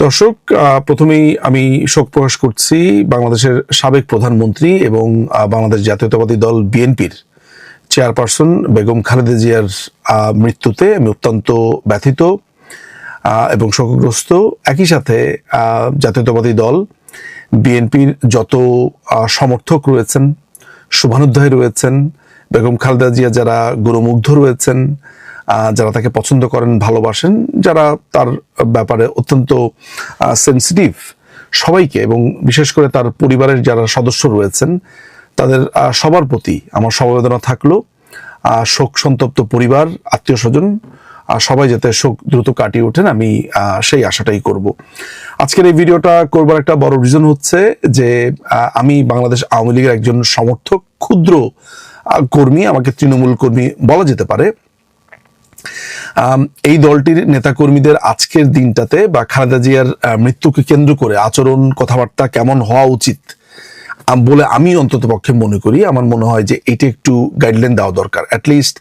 দর্শক, প্রথমেই আমি শোক প্রকাশ করছি বাংলাদেশের সাবেক প্রধানমন্ত্রী এবং বাংলাদেশ জাতীয়তাবাদী দল বিএনপির চেয়ারপারসন বেগম খালেদা জিয়ার মৃত্যুতে আমি অত্যন্ত ব্যথিত এবং শোকগ্রস্ত। একই সাথে জাতীয়তাবাদী দল বিএনপির যত সমর্থক রয়েছেন, শুভানুধ্যায়ী রয়েছেন, বেগম খালেদা জিয়া যারা গুরুমুগ্ধ রয়েছেন, যারা তাকে পছন্দ করেন, ভালোবাসেন, যারা তার ব্যাপারে অত্যন্ত সেন্সিটিভ, সবাইকে এবং বিশেষ করে তার পরিবারের যারা সদস্য রয়েছেন তাদের সবার প্রতি আমার সমবেদনা থাকলো। শোক সন্তপ্ত পরিবার, আত্মীয় স্বজন সবাই যাতে শোক দ্রুত কাটিয়ে ওঠেন, আমি সেই আশাটাই করব। আজকের এই ভিডিওটা করবার একটা বড় রিজন হচ্ছে যে আমি বাংলাদেশ আওয়ামী লীগের একজন সমর্থক, ক্ষুদ্র কর্মী, আমাকে তৃণমূল কর্মী বলা যেতে পারে। এই দলটির নেতাকর্মীদের আজকের দিনটাতে বা খালেদা জিয়ার মৃত্যুকে কেন্দ্র করে আচরণ, কথাবার্তা কেমন হওয়া উচিত বলে আমি অন্তত পক্ষে মনে করি। আমার মনে হয় যে এটা একটু গাইডলাইন দেওয়া দরকার। অ্যাটলিস্ট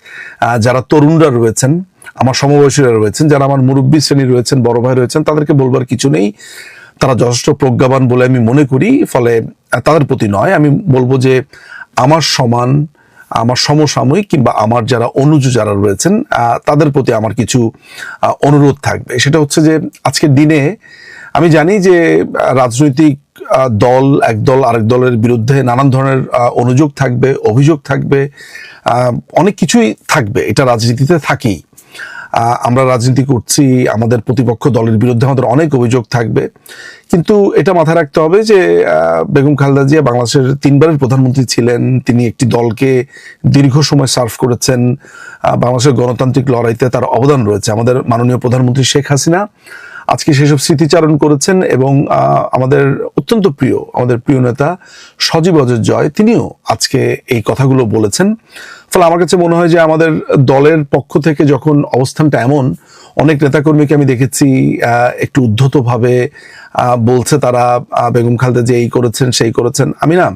যারা তরুণরা রয়েছেন, আমার সমবয়সীরা রয়েছেন, যারা আমার মুরব্বী শ্রেণী রয়েছেন, বড় ভাই রয়েছেন, তাদেরকে বলবার কিছু নেই। তারা যথেষ্ট প্রজ্ঞাবান বলে আমি মনে করি। ফলে তাদের প্রতি নয়, আমি বলবো যে আমার সমান, আমার সমসাময়িক কিংবা আমার যারা অনুজ যারা রয়েছেন তাদের প্রতি আমার কিছু অনুরোধ থাকবে। সেটা হচ্ছে যে আজকের দিনে আমি জানি যে রাজনৈতিক দল এক দল আরেক দলের বিরুদ্ধে নানান ধরনের অনুযোগ থাকবে, অভিযোগ থাকবে, অনেক কিছুই থাকবে, এটা রাজনীতিতে থাকেই। আমরা রাজনীতি করছি, আমাদের প্রতিপক্ষ দলের বিরুদ্ধে আমাদের অনেক অভিযোগ থাকবে, কিন্তু এটা মাথায় রাখতে হবে যে বেগম খালেদা জিয়া বাংলাদেশের 3বারের প্রধানমন্ত্রী ছিলেন। তিনি একটি দলকে দীর্ঘ সময় সার্ভ করেছেন। বাংলাদেশের গণতান্ত্রিক লড়াইতে তার অবদান রয়েছে। আমাদের মাননীয় প্রধানমন্ত্রী শেখ হাসিনা আজকে সেসব স্মৃতিচারণ করেছেন এবং আমাদের অত্যন্ত প্রিয়, আমাদের প্রিয় নেতা সজীব ওয়াজেদ জয়, তিনিও আজকে এই কথাগুলো বলেছেন। ফলে আমার কাছে মনে হয় যে আমাদের দলের পক্ষ থেকে যখন অবস্থানটা এমন, অনেক নেতাকর্মীকে আমি দেখেছি একটু উদ্ধতভাবে বলছে তারা বেগম খালেদা যে এই করেছেন সেই করেছেন। আমি না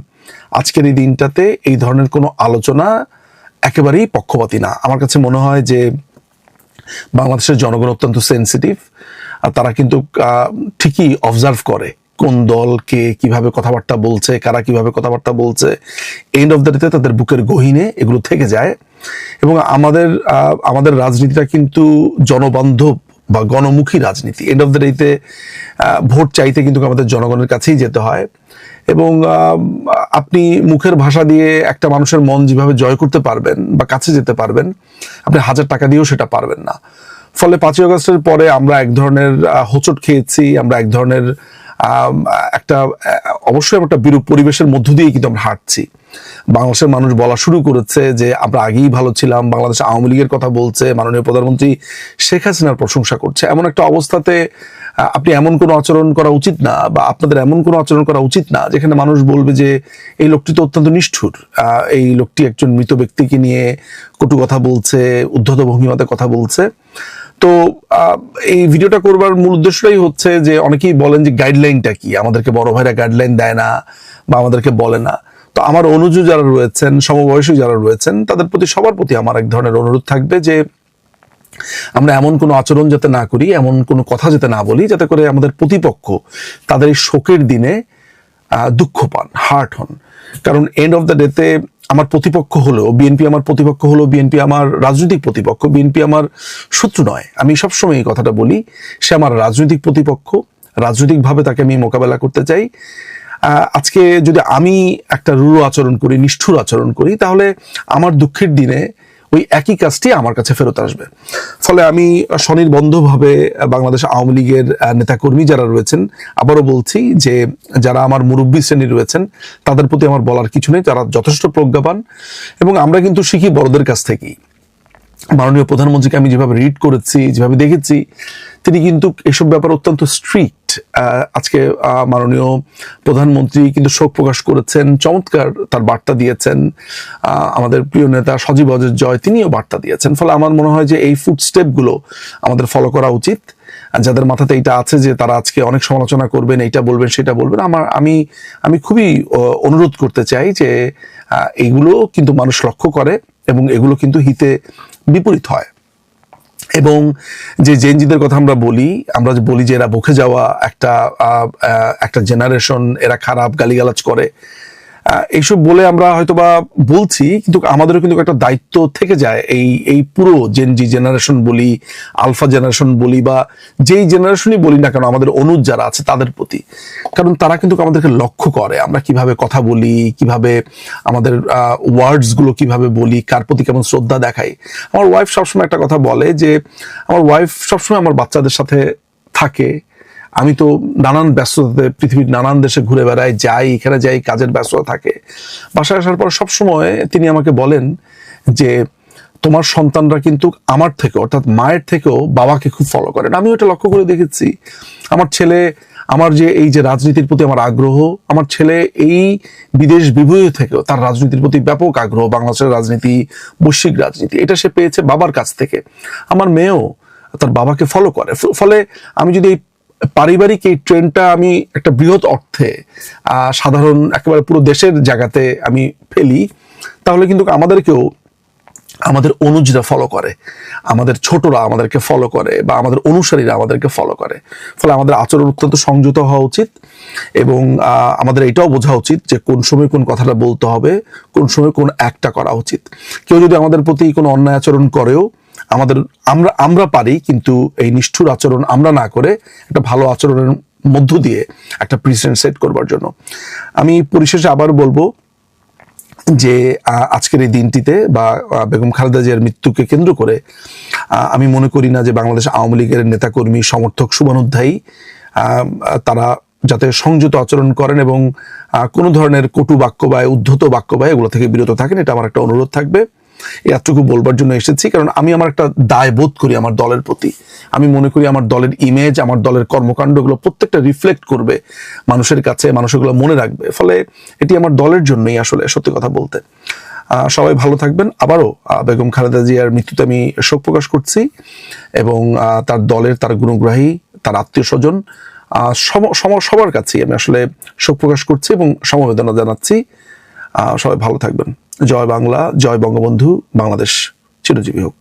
আজকের এই দিনটাতে এই ধরনের কোনো আলোচনা একেবারেই পক্ষপাতী না। আমার কাছে মনে হয় যে বাংলাদেশের জনগণ অত্যন্ত সেন্সিটিভ, আর তারা কিন্তু ঠিকই অবজার্ভ করে কোন দলকে কিভাবে কথাবার্তা বলছে, কারা কিভাবে কথাবার্তা বলছে। এন্ড অফ দ্য ডেতে তাদের বুকের গহীনে এগুলো থেকে যায়। এবং আমাদের রাজনীতিটা কিন্তু জনবান্ধব বা গণমুখী রাজনীতি। এন্ড অফ দ্য ডেতে ভোট চাইতে কিন্তু আমাদের জনগণের কাছেই যেতে হয়। এবং আপনি মুখের ভাষা দিয়ে একটা মানুষের মন যেভাবে জয় করতে পারবেন বা কাছে যেতে পারবেন, আপনি 1000 টাকা দিয়েও সেটা পারবেন না। ফলে 5ই আগস্টের পরে আমরা এক ধরনের হোঁচট খেয়েছি, আমরা এক ধরনের অবশ্যই একটা বিরূপ পরিবেশের মধ্য দিয়ে কিন্তু আমরা হাঁটছি। বাংলাদেশের মানুষ বলা শুরু করেছে যে আমরা আগেই ভালো ছিলাম, বাংলাদেশ আওয়ামী লীগের কথা বলছে, মাননীয় প্রধানমন্ত্রী শেখ হাসিনার প্রশংসা করছে। এমন একটা অবস্থাতে আপনি এমন কোনো আচরণ করা উচিত না, বা আপনাদের এমন কোনো আচরণ করা উচিত না যেখানে মানুষ বলবে যে এই লোকটি তো অত্যন্ত নিষ্ঠুর, এই লোকটি একজন মৃত ব্যক্তিকে নিয়ে কটু কথা বলছে, উদ্ধত ভঙ্গিমাতে কথা বলছে। তো এই ভিডিওটা করবার মূল উদ্দেশ্যটাই হচ্ছে যে অনেকেই বলেন যে গাইডলাইনটা কি, আমাদেরকে বড় ভাইরা গাইডলাইন দেয় না বা আমাদেরকে বলে না। তো আমার অনুযায়ী যারা রয়েছেন, সমবয়সী যারা রয়েছেন, তাদের প্রতি, সবার প্রতি আমার এক ধরনের অনুরোধ থাকবে যে আমরা এমন কোনো আচরণ যাতে না করি, এমন কোনো কথা যাতে না বলি যাতে করে আমাদের প্রতিপক্ষ তাদের এই শোকের দিনে দুঃখ পান, হার্ট হন। কারণ এন্ড অফ দ্য ডেতে আমার প্রতিপক্ষ হলেও বিএনপি, আমার প্রতিপক্ষ হলেও বিএনপি আমার রাজনৈতিক প্রতিপক্ষ, বিএনপি আমার শত্রু নয়। আমি সবসময় এই কথাটা বলি, সে আমার রাজনৈতিক প্রতিপক্ষ, রাজনৈতিকভাবে তাকে আমি মোকাবেলা করতে চাই। আজকে যদি আমি একটা রূঢ় আচরণ করি, নিষ্ঠুর আচরণ করি, তাহলে আমার দুঃখের দিনে ওই একই কাজটি আমার কাছে ফেরত আসবে। ফলে আমি স্বনির্বন্ধভাবে বাংলাদেশ আওয়ামী লীগের নেতাকর্মী যারা রয়েছেন, আবারও বলছি যে যারা আমার মুরব্বী শ্রেণী রয়েছেন, তাদের প্রতি আমার বলার কিছু নেই, তারা যথেষ্ট প্রজ্ঞাবান। এবং আমরা কিন্তু শিখি বড়দের কাছ থেকেই। মাননীয় প্রধানমন্ত্রীকে আমি যেভাবে রিড করেছি, যেভাবে দেখেছি, তিনি কিন্তু এসব ব্যাপারে অত্যন্ত স্ট্রিক্ট। আজকে মাননীয় প্রধানমন্ত্রী কিন্তু শোক প্রকাশ করেছেন, চমৎকার তার বার্তা দিয়েছেন। আমাদের প্রিয় নেতা সজীব ওয়াজেদ জয়, তিনিও বার্তা দিয়েছেন। ফলে আমার মনে হয় যে এই ফুটস্টেপগুলো আমাদের ফলো করা উচিত। যাদের মাথাতে এটা আছে যে তারা আজকে অনেক সমালোচনা করবেন, এইটা বলবেন, সেটা বলবেন, আমি খুবই অনুরোধ করতে চাই যে এইগুলো কিন্তু মানুষ লক্ষ্য করে এবং এগুলো কিন্তু হিতে বিপরীত হয়। এবং যে জেনজিদের কথা আমরা যে বলি যে এরা বকে যাওয়া একটা জেনারেশন, এরা খারাপ, গালিগালাজ করে, এইসব বলে আমরা হয়তোবা বলছি, কিন্তু আমাদেরও কিন্তু একটা দায়িত্ব থেকে যায় এই পুরো জেনজি জেনারেশন বলি, আলফা জেনারেশন বলি, বা যেই জেনারেশনই বলি না কেন, আমাদের অনুজ যারা আছে তাদের প্রতি। কারণ তারা কিন্তু আমাদেরকে লক্ষ্য করে আমরা কিভাবে কথা বলি, কিভাবে আমাদের ওয়ার্ডস গুলো কিভাবে বলি, কার প্রতি কেমন শ্রদ্ধা দেখাই। আমার ওয়াইফ সবসময় একটা কথা বলে যে আমার ওয়াইফ সবসময় আমার বাচ্চাদের সাথে থাকে। আমি তো নানান ব্যস্ততাতে পৃথিবীর নানান দেশে ঘুরে বেড়াই, যাই এখানে যাই, কাজের ব্যস্ততা থাকে। বাসায় আসার পর সবসময় তিনি আমাকে বলেন যে তোমার সন্তানরা কিন্তু আমার থেকে, অর্থাৎ মায়ের থেকেও বাবাকে খুব ফলো করেন। আমিও এটা লক্ষ্য করে দেখেছি। আমার ছেলে, আমার যে এই যে রাজনীতির প্রতি আমার আগ্রহ, আমার ছেলে এই বিদেশ বিভূতি থেকেও তার রাজনীতির প্রতি ব্যাপক আগ্রহ, বাংলাদেশের রাজনীতি, বৈশ্বিক রাজনীতি, এটা সে পেয়েছে বাবার কাছ থেকে। আমার মেয়েও তার বাবাকে ফলো করে। ফলে আমি যদি এই পারিবারিক এই ট্রেন্ডটা আমি একটা বৃহৎ অর্থে সাধারণ একেবারে পুরো দেশের জায়গাতে আমি ফেলি, তাহলে কিন্তু আমাদেরকেও আমাদের অনুজরা ফলো করে, আমাদের ছোটরা আমাদেরকে ফলো করে, বা আমাদের অনুসারীরা আমাদেরকে ফলো করে। ফলে আমাদের আচরণ অত্যন্ত সংযত হওয়া উচিত, এবং আমাদের এটাও বোঝা উচিত যে কোন সময় কোন কথাটা বলতে হবে, কোন সময় কোন একটা করা উচিত। কেউ যদি আমাদের প্রতি কোনো অন্যায় আচরণ করেও আমরা পারি কিন্তু এই নিষ্ঠুর আচরণ আমরা না করে একটা ভালো আচরণের মধ্য দিয়ে একটা প্রেসিডেন্ট সেট করবার জন্য। আমি পরিশেষে আবার বলবো যে আজকের এই দিনটিতে বা বেগম খালেদা জিয়ার মৃত্যুকে কেন্দ্র করে আমি মনে করি না যে বাংলাদেশ আওয়ামী লীগের নেতাকর্মী, সমর্থক, শুভানুধ্যায়ী তারা যাতে সংযত আচরণ করেন এবং কোনো ধরনের কটু বাক্য বা উদ্ধত বাক্য বা এগুলো থেকে বিরত থাকেন, এটা আমার একটা অনুরোধ থাকবে। এতটুকু বলবার জন্য এসেছি, কারণ আমি আমার একটা দায় বোধ করি আমার দলের প্রতি। আমি মনে করি আমার দলের ইমেজ, আমার দলের কর্মকাণ্ডগুলো প্রত্যেকটা রিফ্লেক্ট করবে মানুষের কাছে, মানুষ এগুলো মনে রাখবে। ফলে এটি আমার দলের জন্যই আসলে, সত্যি কথা বলতে। সবাই ভালো থাকবেন। আবারও বেগম খালেদা জিয়ার মৃত্যুতে আমি শোক প্রকাশ করছি, এবং তার দলের, তার গুণগ্রাহী, তার আত্মীয় স্বজন সবার কাছেই আমি আসলে শোক প্রকাশ করছি এবং সমবেদনা জানাচ্ছি। সবাই ভালো থাকবেন। জয় বাংলা, জয় বঙ্গবন্ধু, বাংলাদেশ চিরজীবী হোক।